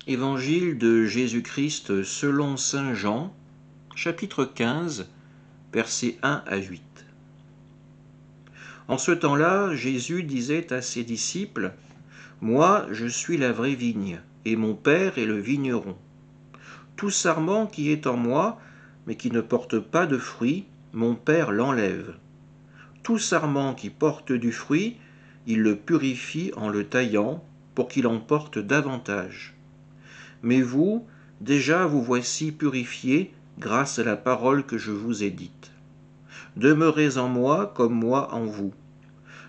Évangile de Jésus-Christ selon saint Jean, chapitre 15, versets 1 à 8. En ce temps-là, Jésus disait à ses disciples, « Moi, je suis la vraie vigne, et mon Père est le vigneron. Tout sarment qui est en moi, mais qui ne porte pas de fruit, mon Père l'enlève. Tout sarment qui porte du fruit, il le purifie en le taillant, pour qu'il en porte davantage. Mais vous, déjà vous voici purifiés grâce à la parole que je vous ai dite. Demeurez en moi comme moi en vous.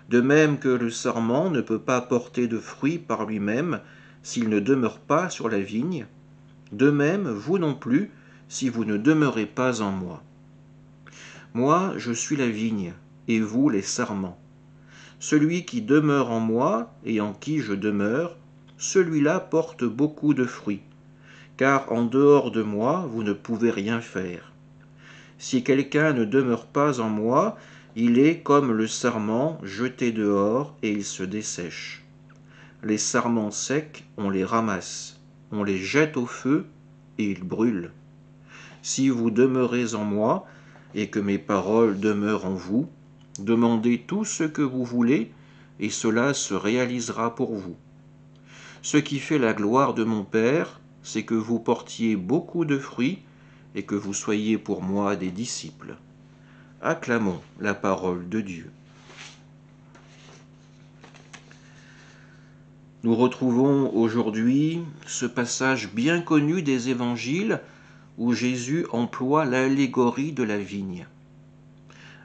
De même que le sarment ne peut pas porter de fruit par lui-même s'il ne demeure pas sur la vigne, de même vous non plus si vous ne demeurez pas en moi. Moi, je suis la vigne, et vous les sarments. Celui qui demeure en moi et en qui je demeure, celui-là porte beaucoup de fruits, car en dehors de moi, vous ne pouvez rien faire. Si quelqu'un ne demeure pas en moi, il est comme le sarment jeté dehors et il se dessèche. Les sarments secs, on les ramasse, on les jette au feu et ils brûlent. Si vous demeurez en moi et que mes paroles demeurent en vous, demandez tout ce que vous voulez et cela se réalisera pour vous. Ce qui fait la gloire de mon Père, c'est que vous portiez beaucoup de fruits et que vous soyez pour moi des disciples. Acclamons la parole de Dieu. Nous retrouvons aujourd'hui ce passage bien connu des évangiles où Jésus emploie l'allégorie de la vigne.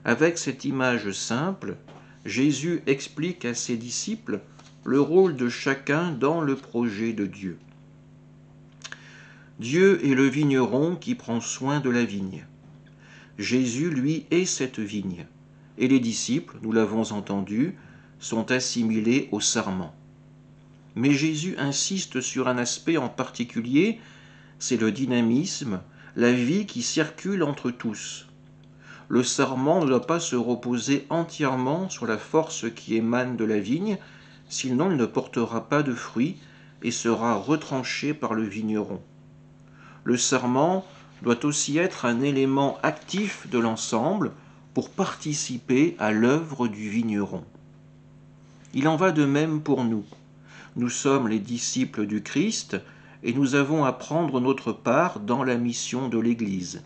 Avec cette image simple, Jésus explique à ses disciples le rôle de chacun dans le projet de Dieu. Dieu est le vigneron qui prend soin de la vigne. Jésus, lui, est cette vigne, et les disciples, nous l'avons entendu, sont assimilés au sarment. Mais Jésus insiste sur un aspect en particulier, c'est le dynamisme, la vie qui circule entre tous. Le sarment ne doit pas se reposer entièrement sur la force qui émane de la vigne, sinon il ne portera pas de fruits et sera retranché par le vigneron. Le sarment doit aussi être un élément actif de l'ensemble pour participer à l'œuvre du vigneron. Il en va de même pour nous. Nous sommes les disciples du Christ et nous avons à prendre notre part dans la mission de l'Église.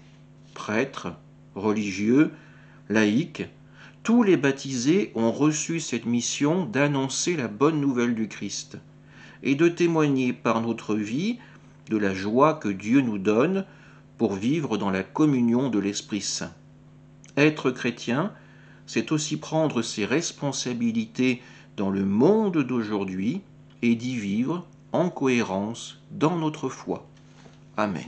Prêtres, religieux, laïcs, tous les baptisés ont reçu cette mission d'annoncer la bonne nouvelle du Christ et de témoigner par notre vie de la joie que Dieu nous donne pour vivre dans la communion de l'Esprit Saint. Être chrétien, c'est aussi prendre ses responsabilités dans le monde d'aujourd'hui et d'y vivre en cohérence dans notre foi. Amen.